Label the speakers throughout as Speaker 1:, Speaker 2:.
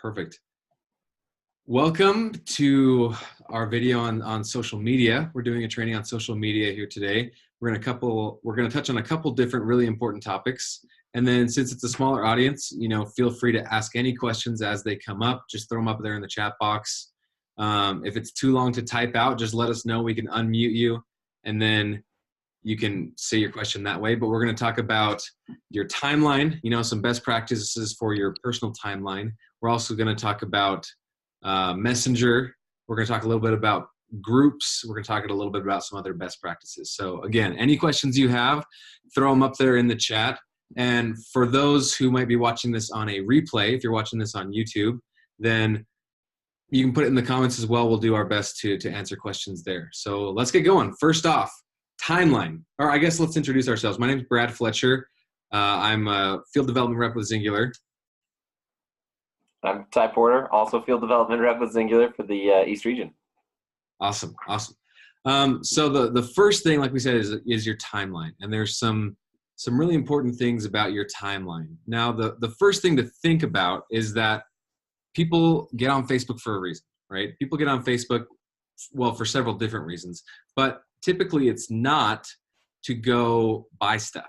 Speaker 1: Perfect. Welcome to our video on social media. We're doing a training on social media here today. We're going to touch on a couple different really important topics. And then since it's a smaller audience, feel free to ask any questions as they come up. Just throw them up there in the chat box. If it's too long to type out, just let us know. We can unmute you and then you can say your question that way. But we're going to talk about your timeline, some best practices for your personal timeline. We're also going to talk about Messenger. We're going to talk a little bit about groups. We're going to talk a little bit about some other best practices. So again, any questions you have, throw them up there in the chat. And for those who might be watching this on a replay, if you're watching this on YouTube, then you can put it in the comments as well. We'll do our best to answer questions there. So let's get going. First off, timeline. Or I guess let's introduce ourselves. My name is Brad Fletcher. I'm a field development rep with Xyngular.
Speaker 2: I'm Ty Porter, also field development rep with Xyngular for the East region.
Speaker 1: Awesome. So the first thing, like we said, is your timeline. And there's some really important things about your timeline. Now, the first thing to think about is that people get on Facebook for a reason, right? People get on Facebook, well, for several different reasons. But typically it's not to go buy stuff.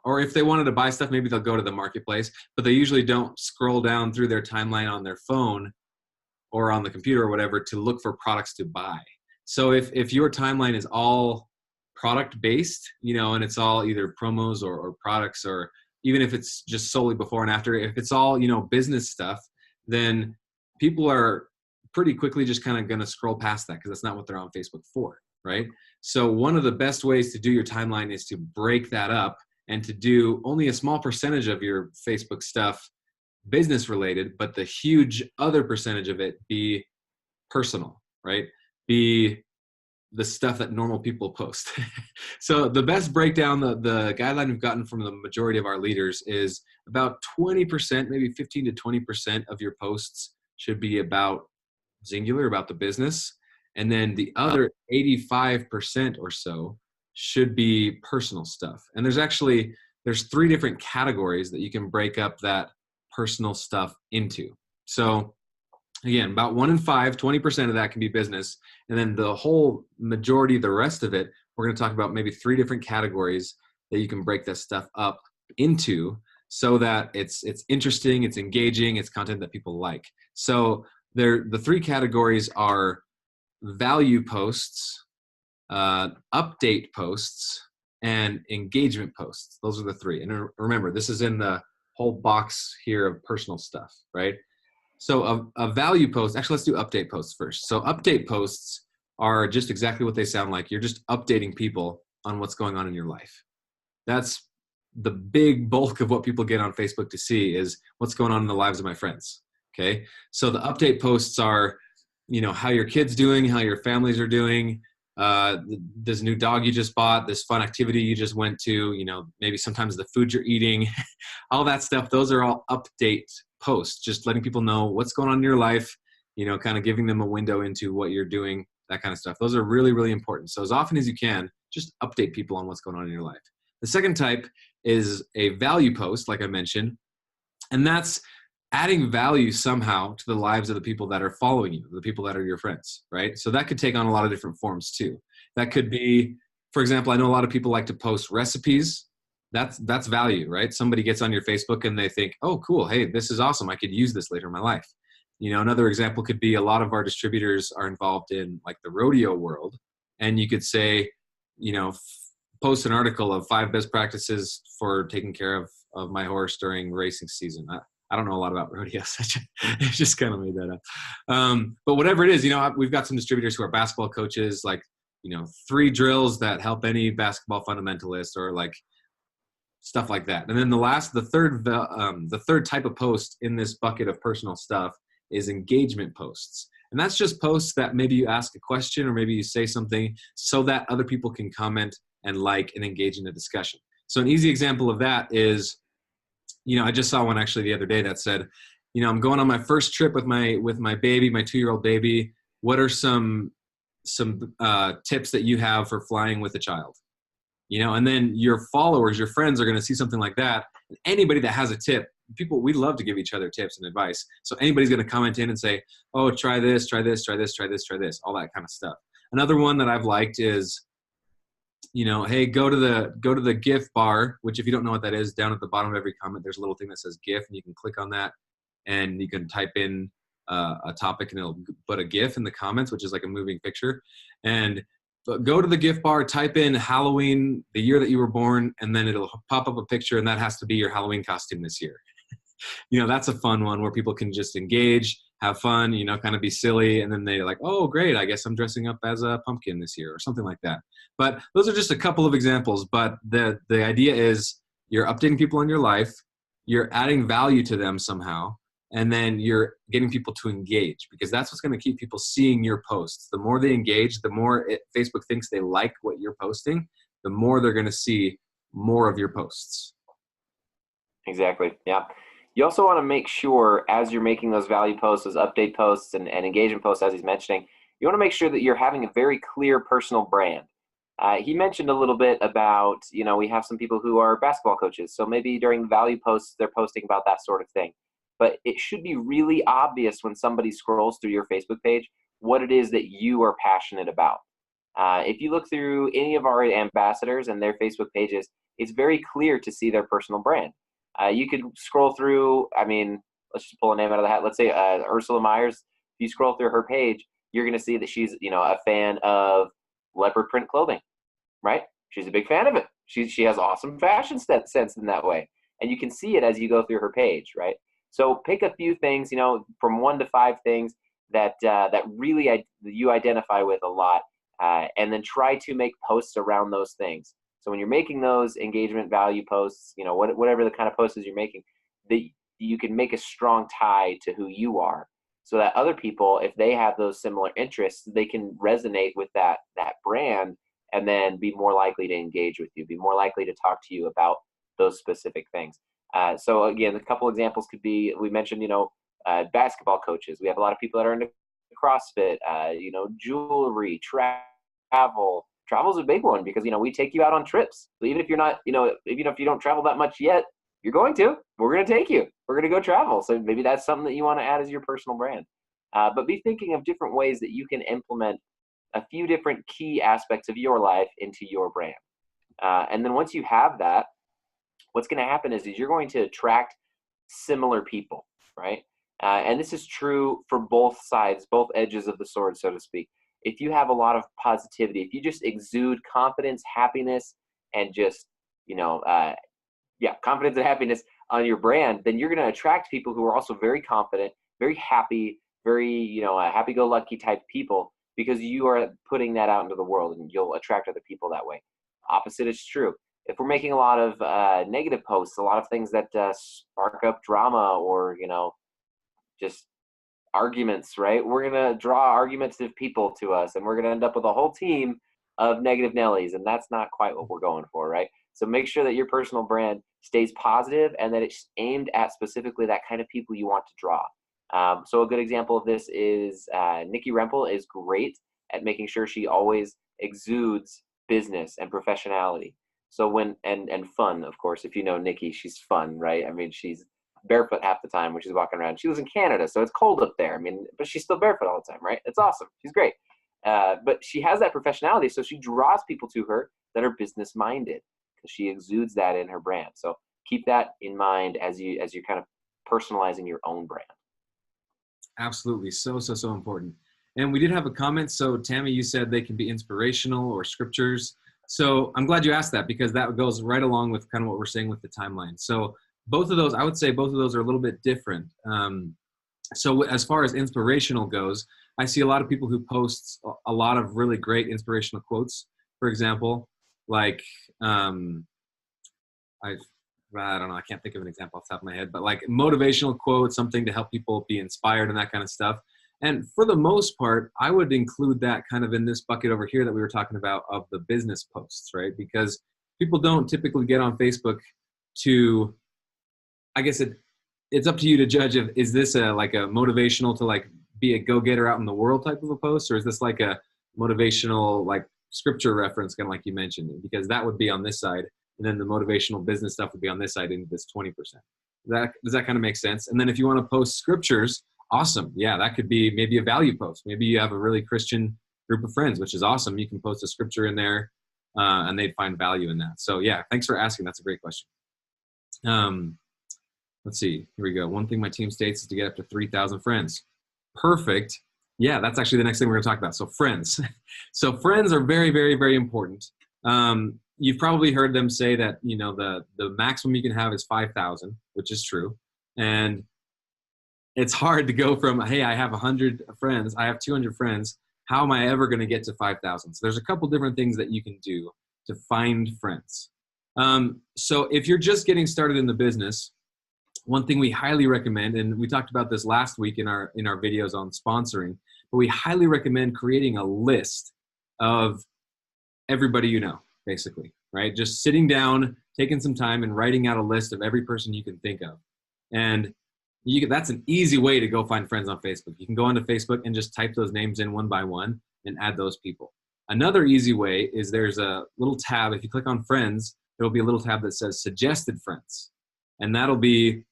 Speaker 1: Or if they wanted to buy stuff, maybe they'll go to the marketplace, but they usually don't scroll down through their timeline on their phone or on the computer or whatever to look for products to buy. So if your timeline is all product based, and it's all either promos or products, or even if it's just solely before and after, if it's all, business stuff, then people are pretty quickly just kind of going to scroll past that because that's not what they're on Facebook for, right? So one of the best ways to do your timeline is to break that up and to do only a small percentage of your Facebook stuff business related, but the huge other percentage of it be personal, right? Be the stuff that normal people post. So the best breakdown, the guideline we've gotten from the majority of our leaders is about 20%, maybe 15 to 20% of your posts should be about Xyngular, about the business. And then the other 85% or so should be personal stuff. And there's three different categories that you can break up that personal stuff into. So again, about 1 in 5, 20% of that can be business. And then the whole majority, the rest of it, we're going to talk about maybe 3 different categories that you can break that stuff up into so that it's interesting, it's engaging, it's content that people like. So the 3 categories are value posts, update posts, and engagement posts. Those are the 3. And remember, this is in the whole box here of personal stuff, right? So a value post, actually let's do update posts first. So update posts are just exactly what they sound like. You're just updating people on what's going on in your life. That's the big bulk of what people get on Facebook to see is what's going on in the lives of my friends, okay? So the update posts are, how your kid's doing, how your families are doing, this new dog you just bought, this fun activity you just went to, maybe sometimes the food you're eating, all that stuff. Those are all update posts, just letting people know what's going on in your life, kind of giving them a window into what you're doing, that kind of stuff. Those are really, really important. So as often as you can, just update people on what's going on in your life. The second type is a value post, like I mentioned, and that's adding value somehow to the lives of the people that are following you, the people that are your friends, right? So that could take on a lot of different forms too. That could be, for example, I know a lot of people like to post recipes. That's value, right? Somebody gets on your Facebook and they think, oh, cool. Hey, this is awesome. I could use this later in my life. Another example could be a lot of our distributors are involved in like the rodeo world. And you could say, post an article of 5 best practices for taking care of my horse during racing season. I don't know a lot about rodeos. I just kind of made that up. But whatever it is, we've got some distributors who are basketball coaches, like, 3 drills that help any basketball fundamentalist or like stuff like that. And then the third type of post in this bucket of personal stuff is engagement posts. And that's just posts that maybe you ask a question or maybe you say something so that other people can comment and like and engage in the discussion. So an easy example of that is, I just saw one actually the other day that said, I'm going on my first trip with my baby, my 2-year-old baby. What are some tips that you have for flying with a child? And then your followers, your friends are going to see something like that. Anybody that has a tip people, we love to give each other tips and advice. So anybody's going to comment in and say, oh, try this, try this, try this, try this, try this, all that kind of stuff. Another one that I've liked is, hey, go to the GIF bar, which if you don't know what that is, down at the bottom of every comment, there's a little thing that says GIF, and you can click on that and you can type in a topic and it'll put a GIF in the comments, which is like a moving picture. And go to the GIF bar, type in Halloween, the year that you were born, and then it'll pop up a picture, and that has to be your Halloween costume this year. That's a fun one where people can just engage, have fun, kind of be silly, and then they're like, oh, great, I guess I'm dressing up as a pumpkin this year or something like that. But those are just a couple of examples. But the idea is you're updating people in your life, you're adding value to them somehow, and then you're getting people to engage, because that's what's going to keep people seeing your posts. The more they engage, the more Facebook thinks they like what you're posting, the more they're going to see more of your posts.
Speaker 2: Exactly. Yeah. You also want to make sure, as you're making those value posts, those update posts and engagement posts, as he's mentioning, you want to make sure that you're having a very clear personal brand. He mentioned a little bit about, we have some people who are basketball coaches. So maybe during the value posts, they're posting about that sort of thing. But it should be really obvious when somebody scrolls through your Facebook page what it is that you are passionate about. If you look through any of our ambassadors and their Facebook pages, it's very clear to see their personal brand. You could scroll through, let's just pull a name out of the hat. Let's say Ursula Myers. If you scroll through her page, you're going to see that she's, a fan of leopard print clothing, right? She's a big fan of it. She has awesome fashion sense in that way. And you can see it as you go through her page, right? So pick a few things, from 1 to 5 things that really you identify with a lot, and then try to make posts around those things. So when you're making those engagement value posts, whatever the kind of posts you're making, that you can make a strong tie to who you are, so that other people, if they have those similar interests, they can resonate with that brand, and then be more likely to engage with you, be more likely to talk to you about those specific things. So again, a couple examples could be, we mentioned, basketball coaches. We have a lot of people that are into CrossFit, jewelry, travel. Travel is a big one because, we take you out on trips. So even if you're not, even if you don't travel that much yet, you're going to. We're going to take you. We're going to go travel. So maybe that's something that you want to add as your personal brand. But be thinking of different ways that you can implement a few different key aspects of your life into your brand. And then once you have that, what's going to happen is you're going to attract similar people, right? And this is true for both sides, both edges of the sword, so to speak. If you have a lot of positivity, if you just exude confidence, happiness, and just, confidence and happiness on your brand, then you're going to attract people who are also very confident, very happy, very, happy-go-lucky type people, because you are putting that out into the world, and you'll attract other people that way. Opposite is true. If we're making a lot of negative posts, a lot of things that spark up drama or, just arguments, right? We're going to draw argumentative people to us, and we're going to end up with a whole team of negative Nellies, and that's not quite what we're going for, right? So make sure that your personal brand stays positive and that it's aimed at specifically that kind of people you want to draw. So a good example of this is Nikki Rempel is great at making sure she always exudes business and professionality. So and fun, of course. If you know Nikki, she's fun, right? She's barefoot half the time when she's walking around. She lives in Canada, so it's cold up there. But she's still barefoot all the time, right? It's awesome. She's great. But she has that professionality, so she draws people to her that are business-minded because she exudes that in her brand. So keep that in mind as you're kind of personalizing your own brand.
Speaker 1: Absolutely. So important. And we did have a comment. So Tammy, you said they can be inspirational or scriptures. So I'm glad you asked that, because that goes right along with kind of what we're saying with the timeline. So both of those, I would say both of those are a little bit different. So as far as inspirational goes, I see a lot of people who post a lot of really great inspirational quotes. For example, like, I don't know, I can't think of an example off the top of my head, but like motivational quotes, something to help people be inspired and that kind of stuff. And for the most part, I would include that kind of in this bucket over here that we were talking about of the business posts, right? Because people don't typically get on Facebook to, I guess it's up to you to judge if, is this like a motivational to like be a go-getter out in the world type of a post, or is this like a motivational like scripture reference, kind of like you mentioned, because that would be on this side, and then the motivational business stuff would be on this side in this 20%. Does that kind of make sense? And then if you want to post scriptures, awesome. Yeah, that could be maybe a value post. Maybe you have a really Christian group of friends, which is awesome. You can post a scripture in there, and they'd find value in that. So yeah, thanks for asking. That's a great question. Let's see. Here we go. One thing my team states is to get up to 3,000 friends. Perfect. Yeah, that's actually the next thing we're going to talk about. So friends. So friends are very, very, very important. You've probably heard them say that, you know, the maximum you can have is 5,000, which is true. And it's hard to go from, hey, I have 100 friends, I have 200 friends. How am I ever going to get to 5,000? So there's a couple different things that you can do to find friends. So if you're just getting started in the business, one thing we highly recommend, and we talked about this last week in our videos on sponsoring, but we highly recommend creating a list of everybody you know, basically, right? Just sitting down, taking some time and writing out a list of every person you can think of. And that's an easy way to go find friends on Facebook. You can go onto Facebook and just type those names in one by one and add those people. Another easy way is there's a little tab. If you click on friends, there'll be a little tab that says suggested friends. And that'll be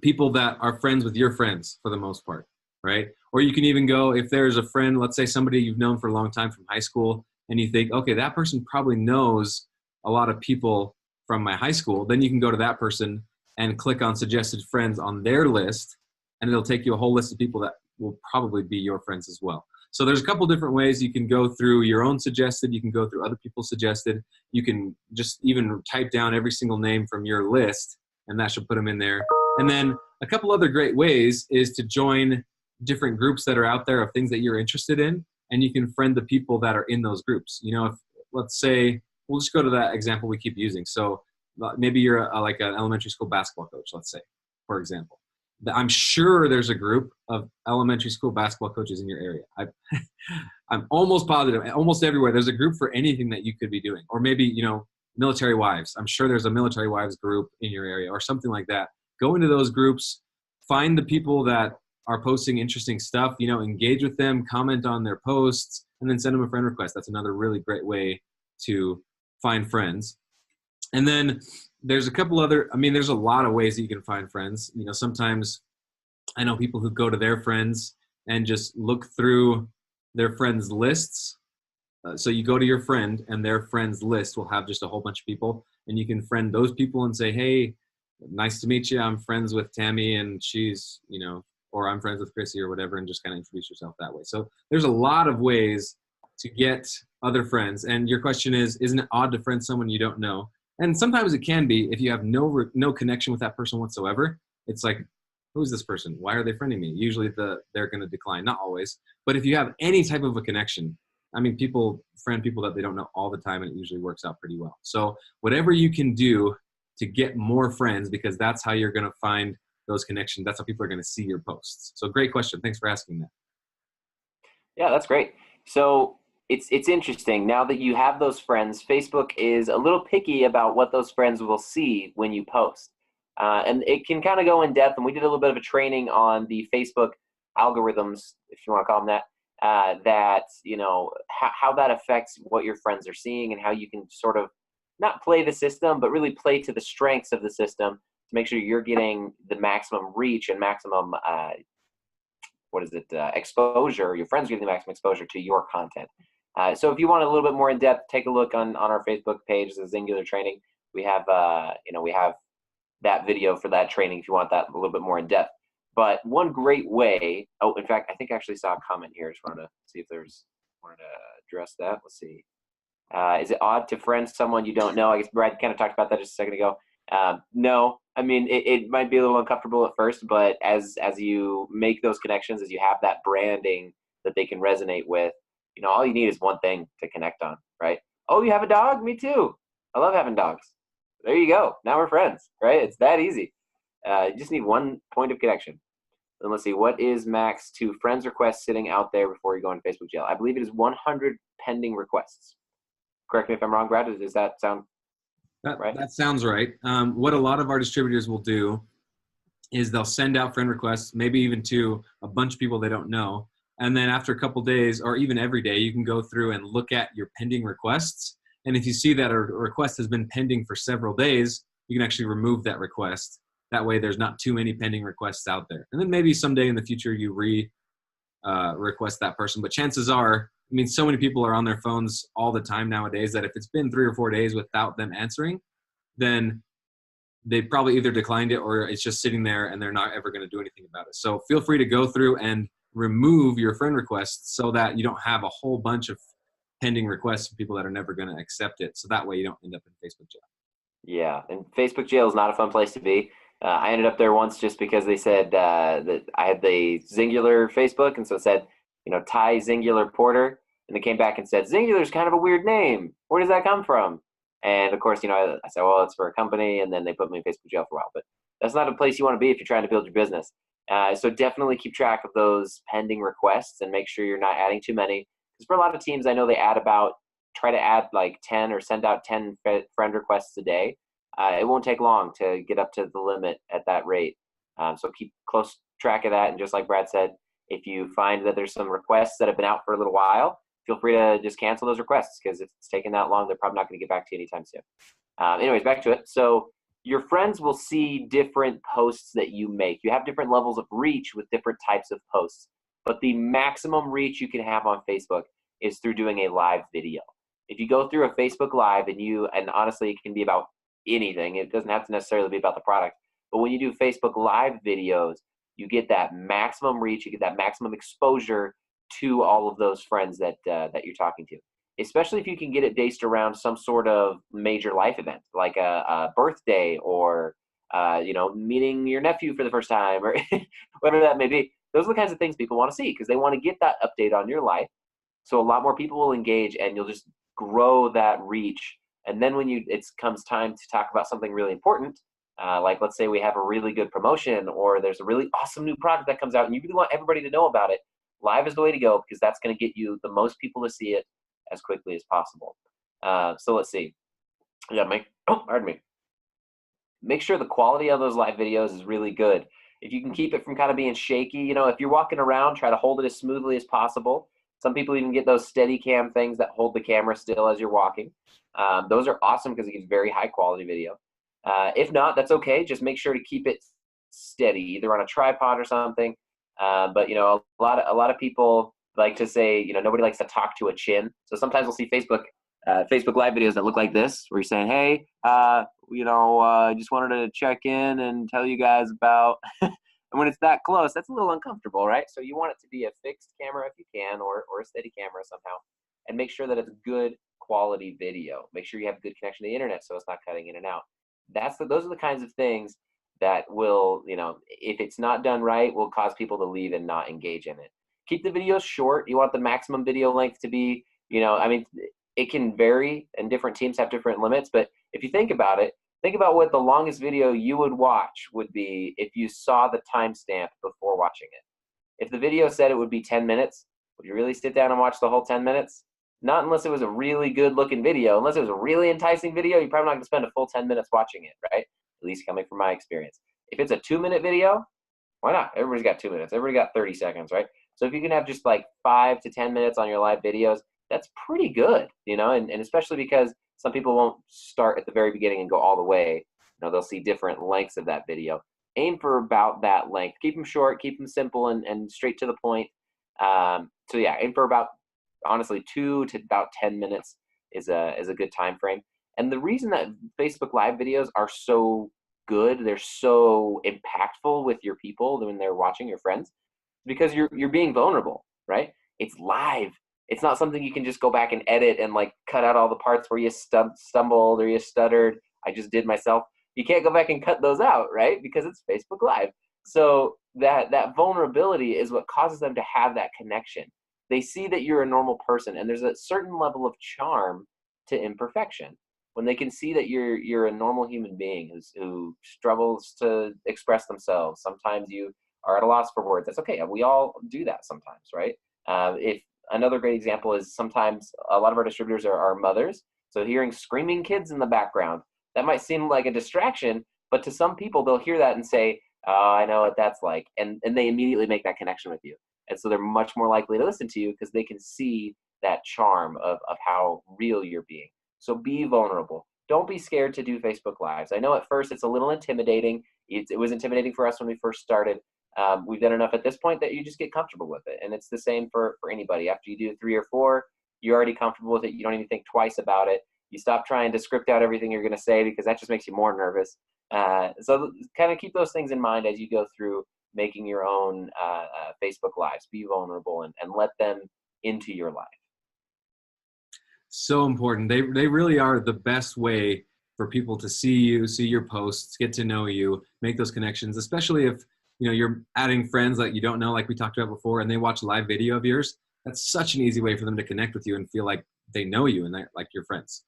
Speaker 1: people that are friends with your friends for the most part, right? Or you can even go, if there's a friend, let's say somebody you've known for a long time from high school, and you think, okay, that person probably knows a lot of people from my high school, then you can go to that person and click on suggested friends on their list, and it'll take you a whole list of people that will probably be your friends as well. So there's a couple different ways you can go through your own suggested, you can go through other people's suggested, you can just even type down every single name from your list, and that should put them in there. And then a couple other great ways is to join different groups that are out there of things that you're interested in, and you can friend the people that are in those groups. You know, if, let's say, we'll just go to that example we keep using. So maybe you're like an elementary school basketball coach, let's say, for example. I'm sure there's a group of elementary school basketball coaches in your area. I'm almost positive, almost everywhere, there's a group for anything that you could be doing. Or maybe, you know, military wives. I'm sure there's a military wives group in your area or something like that. Go into those groups, find the people that are posting interesting stuff, you know, engage with them, comment on their posts, and then send them a friend request. That's another really great way to find friends. And then there's a couple other, I mean, there's a lot of ways that you can find friends. You know, sometimes I know people who go to their friends and just look through their friends' lists. So you go to your friend and their friends list will have just a whole bunch of people, and you can friend those people and say, hey, nice to meet you. I'm friends with Tammy and she's, you know, or I'm friends with Chrissy or whatever, and just kind of introduce yourself that way. So there's a lot of ways to get other friends. And your question is, isn't it odd to friend someone you don't know? And sometimes it can be if you have no connection with that person whatsoever. It's like, who's this person? Why are they friending me? Usually they're going to decline, not always. But if you have any type of a connection, I mean, people friend people that they don't know all the time, and it usually works out pretty well. So whatever you can do to get more friends, because that's how you're going to find those connections. That's how people are going to see your posts. So great question. Thanks for asking that.
Speaker 2: Yeah, that's great. So it's interesting. Now that you have those friends, Facebook is a little picky about what those friends will see when you post. And it can kind of go in depth. And we did a little bit of a training on the Facebook algorithms, if you want to call them that, that, you know, how that affects what your friends are seeing and how you can sort of not play the system, but really play to the strengths of the system to make sure you're getting the maximum reach and maximum, exposure. Your friends are getting the maximum exposure to your content. So if you want a little bit more in depth, take a look on our Facebook page, the Xyngular training. We have, we have that video for that training if you want that a little bit more in depth. But one great way, in fact, I think I actually saw a comment here. Just wanted to see if wanted to address that. Let's see. Is it odd to friend someone you don't know? I guess Brad kind of talked about that just a second ago. No, I mean, it might be a little uncomfortable at first, but as you make those connections, as you have that branding that they can resonate with, you know, all you need is one thing to connect on, right? Oh, you have a dog? Me too. I love having dogs. There you go. Now we're friends, right? It's that easy. You just need one point of connection. Then let's see, what is max to friends requests sitting out there before you go in Facebook jail? I believe it is 100 pending requests. Correct me if I'm wrong, Brad. Does that sound right?
Speaker 1: That sounds right. What a lot of our distributors will do is they'll send out friend requests, maybe even to a bunch of people they don't know. And then after a couple days, or even every day, you can go through and look at your pending requests. And if you see that a request has been pending for several days, you can actually remove that request. That way there's not too many pending requests out there. And then maybe someday in the future you request that person. But chances are, I mean, so many people are on their phones all the time nowadays that if it's been 3 or 4 days without them answering, then they probably either declined it or it's just sitting there and they're not ever going to do anything about it. So feel free to go through and remove your friend requests so that you don't have a whole bunch of pending requests from people that are never going to accept it. So that way you don't end up in Facebook jail.
Speaker 2: Yeah, and Facebook jail is not a fun place to be. I ended up there once just because they said that I had the Xyngular Facebook, and so it said, Ty Xyngular Porter, and they came back and said, Xyngular's kind of a weird name. Where does that come from? And of course, I said, well, it's for a company, and then they put me in Facebook jail for a while. But that's not a place you want to be if you're trying to build your business. So definitely keep track of those pending requests and make sure you're not adding too many. Because for a lot of teams, I know they try to add like 10 or send out 10 friend requests a day. It won't take long to get up to the limit at that rate. So keep close track of that. And just like Brad said, if you find that there's some requests that have been out for a little while, feel free to just cancel those requests, because if it's taking that long, they're probably not going to get back to you anytime soon. Anyways, back to it. So your friends will see different posts that you make. You have different levels of reach with different types of posts. But the maximum reach you can have on Facebook is through doing a live video. If you go through a Facebook Live and honestly, it can be about anything. It doesn't have to necessarily be about the product. But when you do Facebook Live videos, you get that maximum reach. You get that maximum exposure to all of those friends that you're talking to. Especially if you can get it based around some sort of major life event, like a birthday or meeting your nephew for the first time, or whatever that may be. Those are the kinds of things people want to see, because they want to get that update on your life. So a lot more people will engage, and you'll just grow that reach. And then when it comes time to talk about something really important, like let's say we have a really good promotion, or there's a really awesome new product that comes out and you really want everybody to know about it, live is the way to go, because that's going to get you the most people to see it as quickly as possible. So let's see. Yeah, pardon me. Make sure the quality of those live videos is really good. If you can keep it from kind of being shaky, if you're walking around, try to hold it as smoothly as possible. Some people even get those steady cam things that hold the camera still as you're walking. Those are awesome because it gives very high quality video. If not, that's okay. Just make sure to keep it steady, either on a tripod or something. But a lot of people like to say, nobody likes to talk to a chin. So sometimes we'll see Facebook Live videos that look like this, where you're saying, hey, I just wanted to check in and tell you guys about, and when it's that close, that's a little uncomfortable, right? So you want it to be a fixed camera if you can, or a steady camera somehow, and make sure that it's good quality video. Make sure you have good connection to the internet so it's not cutting in and out. Those are the kinds of things that will, if it's not done right, will cause people to leave and not engage in it. Keep the videos short. You want the maximum video length to be, it can vary, and different teams have different limits, but if you think about it, think about what the longest video you would watch would be if you saw the timestamp before watching it. If the video said it would be 10 minutes, would you really sit down and watch the whole 10 minutes? Not unless it was a really good looking video. Unless it was a really enticing video, you're probably not going to spend a full 10 minutes watching it, right? At least coming from my experience. If it's a 2-minute video, why not? Everybody's got 2 minutes. Everybody got 30 seconds, right? So if you can have just like 5 to 10 minutes on your live videos, that's pretty good, and especially because some people won't start at the very beginning and go all the way. They'll see different lengths of that video. Aim for about that length. Keep them short, keep them simple and straight to the point. So yeah, aim for about, honestly, 2 to about 10 minutes is a good time frame. And the reason that Facebook Live videos are so good, they're so impactful with your people when they're watching, your friends, because you're being vulnerable, right? It's live. It's not something you can just go back and edit and like cut out all the parts where you stumbled or you stuttered. I just did myself. You can't go back and cut those out, right? Because it's Facebook Live. So that vulnerability is what causes them to have that connection. They see that you're a normal person, and there's a certain level of charm to imperfection. When they can see that you're a normal human being who struggles to express themselves. Sometimes you are at a loss for words. That's okay. We all do that sometimes, right? If another great example is sometimes a lot of our distributors are mothers. So hearing screaming kids in the background, that might seem like a distraction, but to some people, they'll hear that and say, oh, I know what that's like. And they immediately make that connection with you. And so they're much more likely to listen to you because they can see that charm of how real you're being. So be vulnerable. Don't be scared to do Facebook Lives. I know at first it's a little intimidating. It was intimidating for us when we first started. We've done enough at this point that you just get comfortable with it. And it's the same for anybody. After you do 3 or 4, you're already comfortable with it. You don't even think twice about it. You stop trying to script out everything you're going to say, because that just makes you more nervous. So kind of keep those things in mind as you go through making your own Facebook Lives. Be vulnerable and let them into your life.
Speaker 1: So important. They really are the best way for people to see you, see your posts, get to know you, make those connections, especially if you're adding friends that you don't know, like we talked about before, and they watch a live video of yours. That's such an easy way for them to connect with you and feel like they know you and they're like your friends.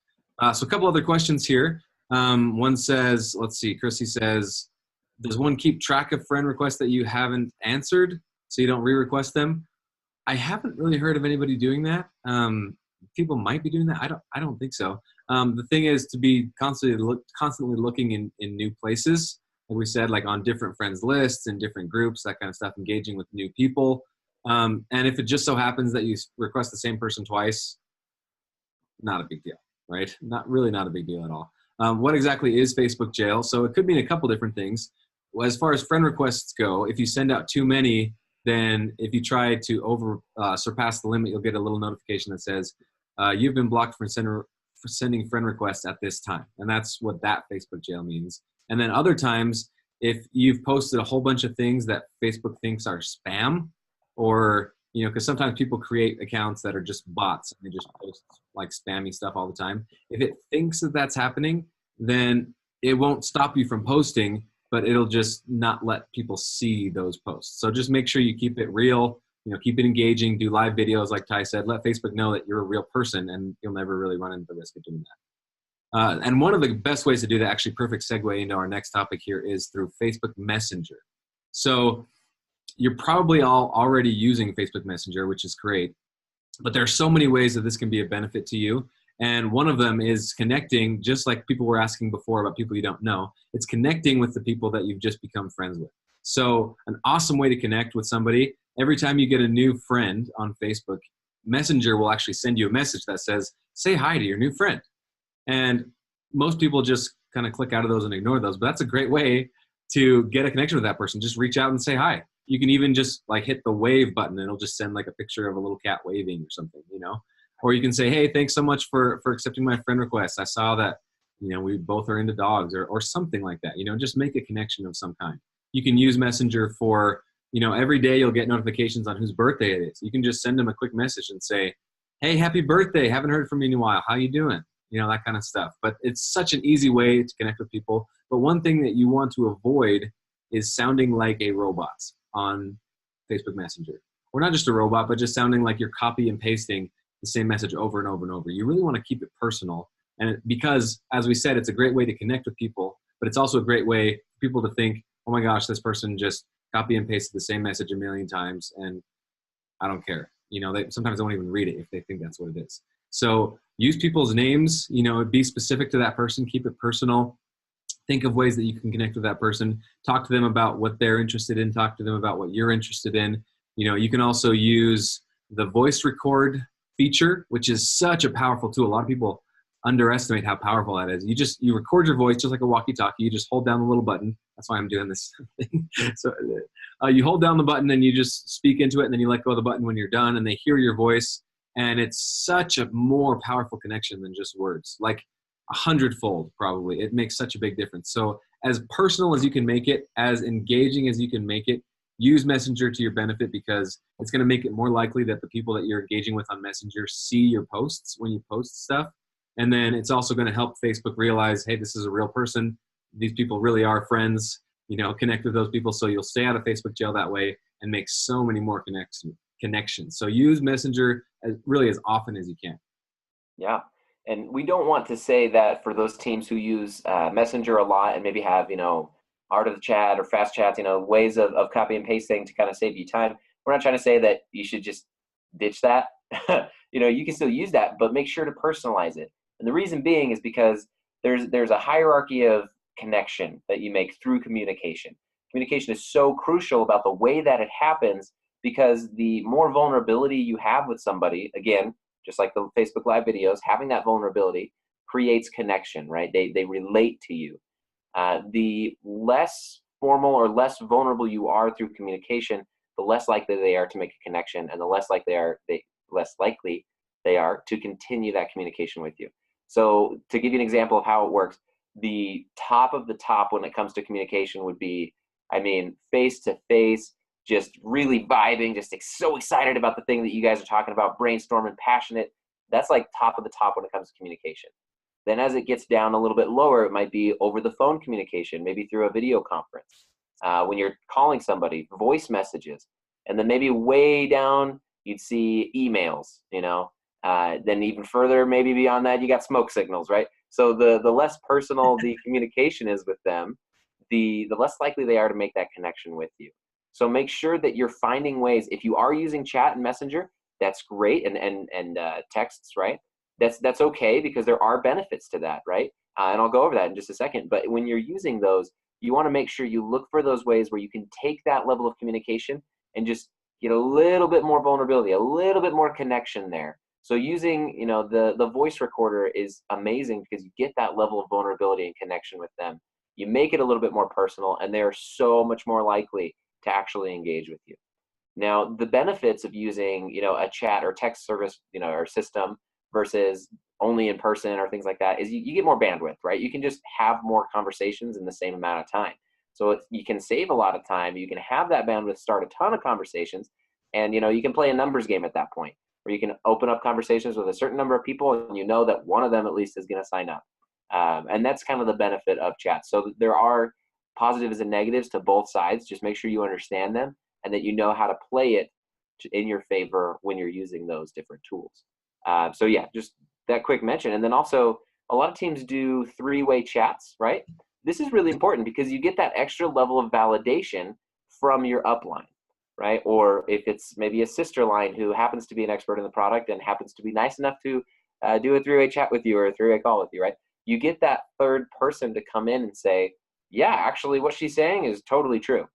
Speaker 1: So a couple other questions here. One says, let's see, Chrissy says, does one keep track of friend requests that you haven't answered so you don't re-request them? I haven't really heard of anybody doing that. People might be doing that. I don't think so. The thing is to be constantly looking in new places. Like we said, like on different friends lists and different groups, that kind of stuff, engaging with new people. And if it just so happens that you request the same person twice, not a big deal, right? Not a big deal at all. What exactly is Facebook jail? So it could mean a couple different things. Well, as far as friend requests go, if you send out too many, then if you try to surpass the limit, you'll get a little notification that says, you've been blocked for sending friend requests at this time. And that's what that Facebook jail means. And then other times, if you've posted a whole bunch of things that Facebook thinks are spam, or, because sometimes people create accounts that are just bots and they just post like spammy stuff all the time. If it thinks that that's happening, then it won't stop you from posting, but it'll just not let people see those posts. So just make sure you keep it real, keep it engaging, do live videos like Ty said, let Facebook know that you're a real person and you'll never really run into the risk of doing that. And one of the best ways to do that, actually perfect segue into our next topic here, is through Facebook Messenger. So you're probably all already using Facebook Messenger, which is great, but there are so many ways that this can be a benefit to you. And one of them is connecting, just like people were asking before about people you don't know. It's connecting with the people that you've just become friends with. So an awesome way to connect with somebody, every time you get a new friend on Facebook, Messenger will actually send you a message that says, say hi to your new friend. And most people just kind of click out of those and ignore those, but that's a great way to get a connection with that person. Just reach out and say hi. You can even just like hit the wave button and it'll just send like a picture of a little cat waving or something, Or you can say, hey, thanks so much for accepting my friend request. I saw that, we both are into dogs or something like that. Just make a connection of some kind. You can use Messenger for, every day you'll get notifications on whose birthday it is. You can just send them a quick message and say, hey, happy birthday. Haven't heard from you in a while. How you doing? That kind of stuff. But it's such an easy way to connect with people. But one thing that you want to avoid is sounding like a robot on Facebook Messenger. Or not just a robot, but just sounding like you're copy and pasting the same message over and over and over. You really want to keep it personal. And because, as we said, it's a great way to connect with people, but it's also a great way for people to think, oh my gosh, this person just copy and pasted the same message a million times and I don't care. They sometimes don't even read it if they think that's what it is. So use people's names, be specific to that person, keep it personal. Think of ways that you can connect with that person. Talk to them about what they're interested in. Talk to them about what you're interested in. You can also use the voice record feature, which is such a powerful tool. A lot of people underestimate how powerful that is. You record your voice just like a walkie-talkie. You just hold down the little button. That's why I'm doing this thing. So you hold down the button and you just speak into it, and then you let go of the button when you're done, and they hear your voice. And it's such a more powerful connection than just words, like 100-fold probably. It makes such a big difference. So as personal as you can make it, as engaging as you can make it, use Messenger to your benefit, because it's going to make it more likely that the people that you're engaging with on Messenger see your posts when you post stuff. And then it's also going to help Facebook realize, hey, this is a real person. These people really are friends, connect with those people. So you'll stay out of Facebook jail that way and make so many more connections. So use Messenger as often as you can.
Speaker 2: Yeah. And we don't want to say that for those teams who use Messenger a lot and maybe have, art of the chat or fast chats, ways of copy and pasting to kind of save you time. We're not trying to say that you should just ditch that. You can still use that, but make sure to personalize it. And the reason being is because there's a hierarchy of connection that you make through communication. Communication is so crucial about the way that it happens, because the more vulnerability you have with somebody, again, just like the Facebook Live videos, having that vulnerability creates connection, right? They relate to you. The less formal or less vulnerable you are through communication, the less likely they are to make a connection, and the less likely they are to continue that communication with you. So to give you an example of how it works, the top of the top when it comes to communication would be, I mean, face to face, just really vibing, just so excited about the thing that you guys are talking about, brainstorming, passionate. That's like top of the top when it comes to communication. Then as it gets down a little bit lower, it might be over the phone communication, maybe through a video conference. When you're calling somebody, voice messages. And then maybe way down, you'd see emails, then even further, maybe beyond that, you got smoke signals, right? So the less personal the communication is with them, the less likely they are to make that connection with you. So make sure that you're finding ways. If you are using chat and messenger, that's great, and texts, right? That's okay, because there are benefits to that, right? And I'll go over that in just a second. But when you're using those, you want to make sure you look for those ways where you can take that level of communication and just get a little bit more vulnerability, a little bit more connection there. So using, the voice recorder is amazing because you get that level of vulnerability and connection with them. You make it a little bit more personal, and they're so much more likely to actually engage with you. Now, the benefits of using, a chat or text service, or system versus only in person or things like that is you get more bandwidth, right? You can just have more conversations in the same amount of time. So you can save a lot of time. You can have that bandwidth, start a ton of conversations, and you can play a numbers game at that point, where you can open up conversations with a certain number of people, and that one of them at least is going to sign up. And that's kind of the benefit of chat. So there are positives and negatives to both sides. Just make sure you understand them and that you know how to play it in your favor when you're using those different tools. So yeah, just that quick mention. And then also, a lot of teams do three-way chats, right? This is really important because you get that extra level of validation from your upline, right? Or if it's maybe a sister line who happens to be an expert in the product and happens to be nice enough to do a three-way chat with you or a three-way call with you, right? You get that third person to come in and say, yeah, actually what she's saying is totally true,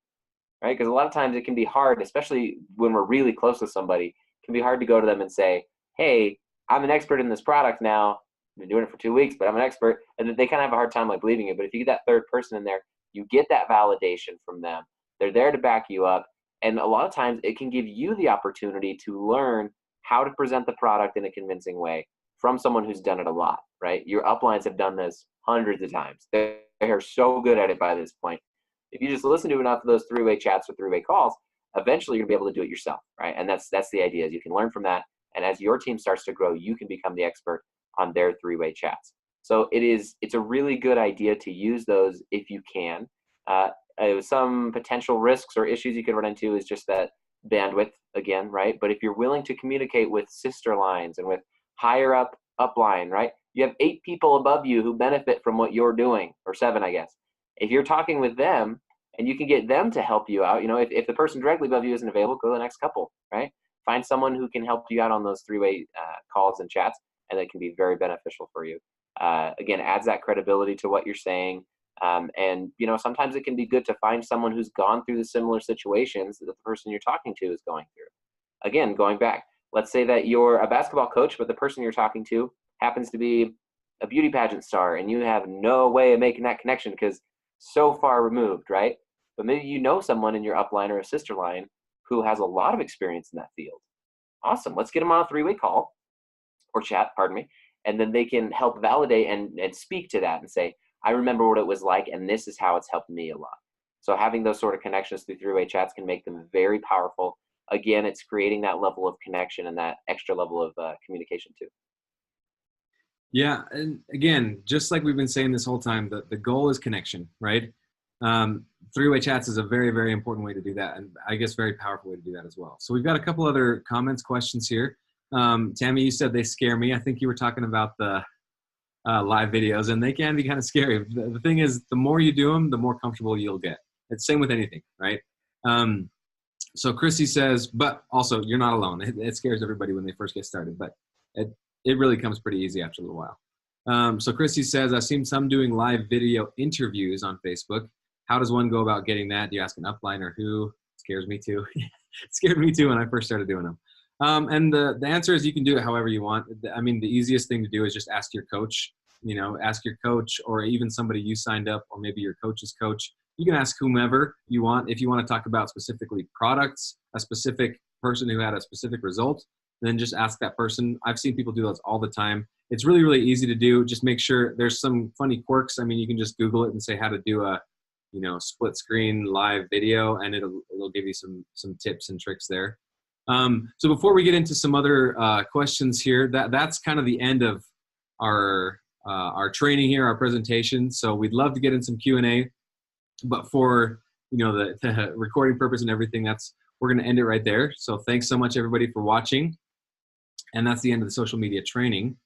Speaker 2: right? Because a lot of times it can be hard, especially when we're really close with somebody, it can be hard to go to them and say, hey, I'm an expert in this product now. I've been doing it for 2 weeks, but I'm an expert. And they kind of have a hard time believing it. But if you get that third person in there, you get that validation from them. They're there to back you up. And a lot of times it can give you the opportunity to learn how to present the product in a convincing way from someone who's done it a lot, right? Your uplines have done this hundreds of times. They're so good at it by this point. If you just listen to enough of those three-way chats or three-way calls, eventually you're gonna be able to do it yourself, right? And that's the idea, is you can learn from that. And as your team starts to grow, you can become the expert on their three-way chats. So it's a really good idea to use those if you can. Some potential risks or issues you could run into is just that bandwidth again, right? But if you're willing to communicate with sister lines and with higher upline, right? You have 8 people above you who benefit from what you're doing, or 7, I guess. If you're talking with them and you can get them to help you out, if the person directly above you isn't available, go to the next couple, right? Find someone who can help you out on those three-way calls and chats, and that can be very beneficial for you. Again, adds that credibility to what you're saying. And sometimes it can be good to find someone who's gone through the similar situations that the person you're talking to is going through. Again, going back, let's say that you're a basketball coach, but the person you're talking to happens to be a beauty pageant star, and you have no way of making that connection because so far removed, right? But maybe someone in your upline or a sister line who has a lot of experience in that field. Awesome. Let's get them on a three-way call or chat, pardon me, and then they can help validate and speak to that and say, I remember what it was like, and this is how it's helped me a lot. So having those sort of connections through three-way chats can make them very powerful. Again, it's creating that level of connection and that extra level of communication too.
Speaker 1: Yeah, and again, just like we've been saying this whole time, the goal is connection, right? Three-way chats is a very, very important way to do that, and I guess very powerful way to do that as well. So we've got a couple other comments, questions here. Tammy, you said they scare me. I think you were talking about the live videos, and they can be kind of scary. The thing is, the more you do them, the more comfortable you'll get. It's same with anything, right? So Chrissy says, but also you're not alone. It scares everybody when they first get started, but it really comes pretty easy after a little while. So Chrissy says, I've seen some doing live video interviews on Facebook. How does one go about getting that? Do you ask an upline or who? It scares me too. It scared me too when I first started doing them. And the answer is you can do it however you want. I mean, the easiest thing to do is just ask your coach, ask your coach or even somebody you signed up or maybe your coach's coach You can ask whomever you want. If you want to talk about specifically products, a specific person who had a specific result, then just ask that person. I've seen people do those all the time. It's really, really easy to do. Just make sure there's some funny quirks. I mean, you can just Google it and say how to do a, split screen live video, and it'll give you some tips and tricks there. So before we get into some other questions here, that's kind of the end of our training here, our presentation. So we'd love to get in some Q&A, but for the recording purpose and everything, we're going to end it right there. So thanks so much everybody for watching, and that's the end of the social media training.